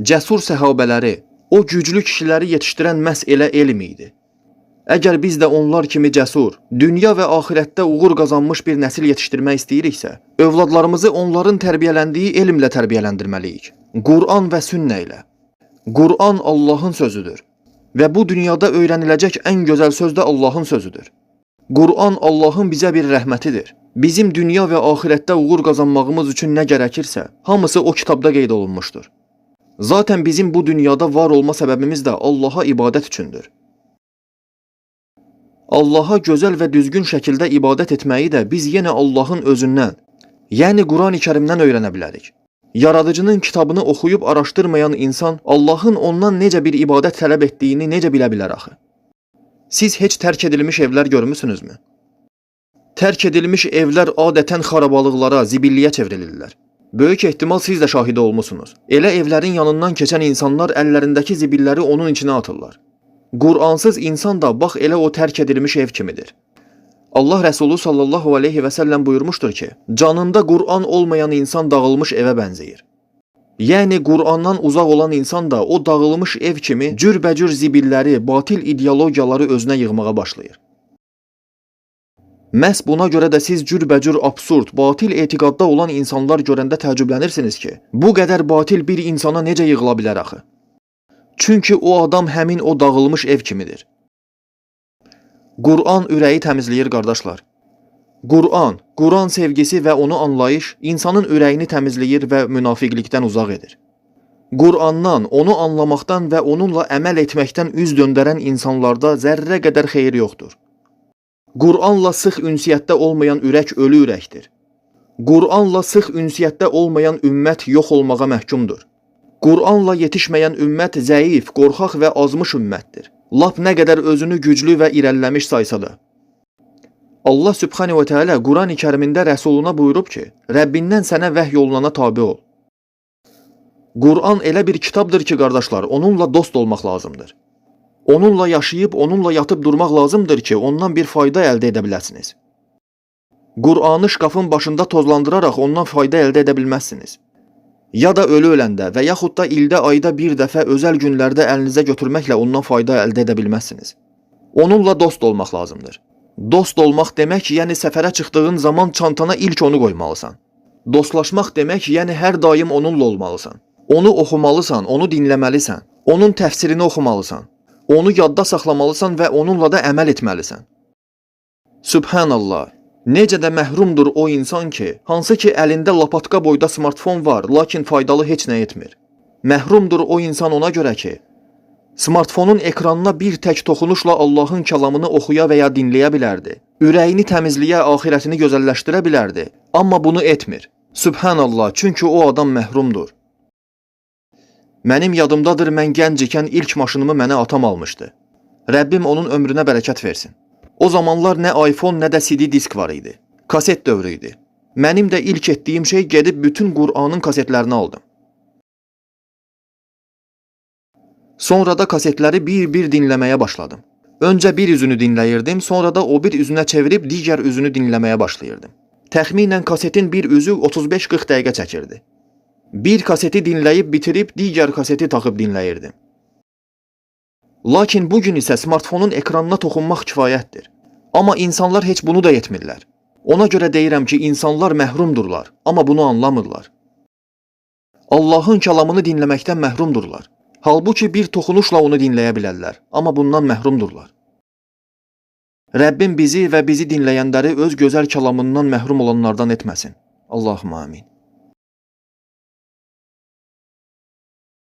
cəsur səhabələri, o güclü kişiləri yetişdirən məhz elə elm idi. Əgər biz də onlar kimi cəsur, dünya və axirətdə uğur qazanmış bir nəsil yetişdirmək istəyiriksə, övladlarımızı onların tərbiyələndiyi elmlə tərbiyələndirməliyik. Quran və sünnə ilə. Quran Allahın sözüdür və bu dünyada öyrəniləcək ən gözəl söz də Allahın sözüdür. Quran Allahın bizə bir rəhmətidir. Bizim dünya və axirətdə uğur qazanmağımız üçün nə gərəkirsə, hamısı o kitabda qeyd olunmuşdur. Zaten bizim bu dünyada var olma səbəbimiz də Allaha ibadət üçündür. Allaha gözəl və düzgün şəkildə ibadət etməyi də biz yenə Allahın özündən, yəni Quran-ı Kərimdən öyrənə bilərik. Yaradıcının kitabını oxuyub araşdırmayan insan Allahın ondan necə bir ibadət tələb etdiyini necə bilə bilər axı? Siz heç tərk edilmiş evlər görmüsünüzmü? Tərk edilmiş evlər adətən xarabalıqlara, zibilliyə çevrilirlər. Böyük ehtimal siz də şahidi olmusunuz. Elə evlərin yanından keçən insanlar əllərindəki zibilləri onun içinə atırlar. Quransız insan da bax elə o tərk edilmiş ev kimidir. Allah Rəsulü sallallahu aleyhi və səlləm buyurmuşdur ki, canında Quran olmayan insan dağılmış evə bənzəyir. Yəni Qurandan uzaq olan insan da o dağılmış ev kimi cürbəcür zibilləri, batil ideologiyaları özünə yığmağa başlayır. Məhz buna görə də siz cürbəcür absurd, batil etiqadda olan insanlar görəndə təəccüblənirsiniz ki, bu qədər batil bir insana necə yığıla bilər axı? Çünki o adam həmin o dağılmış ev kimidir. Quran ürəyi təmizləyir qardaşlar. Quran sevgisi və onu anlayış insanın ürəyini təmizləyir və münafiqlikdən uzaq edir. Qurandan, onu anlamaqdan və onunla əməl etməkdən üz döndərən insanlarda zərrə qədər xeyir yoxdur. Quranla sıx ünsiyyətdə olmayan ürək ölü ürəkdir. Quranla sıx ünsiyyətdə olmayan ümmət yox olmağa məhkumdur. Quranla yetişməyən ümmət zəif, qorxaq və azmış ümmətdir. Lap nə qədər özünü güclü və irəliləmiş saysa da. Allah Sübhane və Teala Quran-ı Kərimində Rəsuluna buyurub ki, Rəbbindən sənə vəhy olunana tabi ol. Quran elə bir kitabdır ki, qardaşlar, onunla dost olmaq lazımdır. Onunla yaşayıb, onunla yatıb durmaq lazımdır ki, ondan bir fayda əldə edə biləsiniz. Quranı şkafın başında tozlandıraraq ondan fayda əldə edə bilməzsiniz. Ya da ölü öləndə və yaxud da ildə, ayda bir dəfə özəl günlərdə əlinizə götürməklə ondan fayda əldə edə bilməzsiniz. Onunla dost olmaq lazımdır. Dost olmaq demək, yəni səfərə çıxdığın zaman çantana ilk onu qoymalısan. Dostlaşmaq demək, yəni hər daim onunla olmalısan. Onu oxumalısan, onu dinləməlisən, onun təfsirini oxumalısan. Onu yadda saxlamalısan və onunla da əməl etməlisən. Sübhanallah, necə də məhrumdur o insan ki, hansı ki əlində lapatka boyda smartfon var, lakin faydalı heç nə etmir. Məhrumdur o insan ona görə ki, smartfonun ekranına bir tək toxunuşla Allahın kəlamını oxuya və ya dinləyə bilərdi. Ürəyini təmizliyə, axirətini gözəlləşdirə bilərdi. Amma bunu etmir. Sübhanallah, çünki o adam məhrumdur. Mənim yadımdadır, mən gənc ikən ilk maşınımı mənə atam almışdı. Rəbbim onun ömrünə bərəkət versin. O zamanlar nə iPhone, nə də CD disk var idi. Kaset dövrü idi. Mənim də ilk etdiyim şey gedib bütün Qur'anın kasetlərini aldım. Sonra da kasetləri bir-bir dinləməyə başladım. Öncə bir üzünü dinləyirdim, sonra da o bir üzünə çevirib digər üzünü dinləməyə başlayırdım. Təxminən kasetin bir üzü 35-40 dəqiqə çəkirdi. Bir kaseti dinləyib bitirib, digər kaseti taxıb dinləyirdim. Lakin bugün isə smartfonun ekranına toxunmaq kifayətdir. Amma insanlar heç bunu da etmirlər. Ona görə deyirəm ki, insanlar məhrumdurlar, amma bunu anlamırlar. Allahın kəlamını dinləməkdən məhrumdurlar. Halbuki bir toxunuşla onu dinləyə bilərlər, amma bundan məhrumdurlar. Rəbbim bizi və bizi dinləyənləri öz gözəl kəlamından məhrum olanlardan etməsin. Allahümə amin.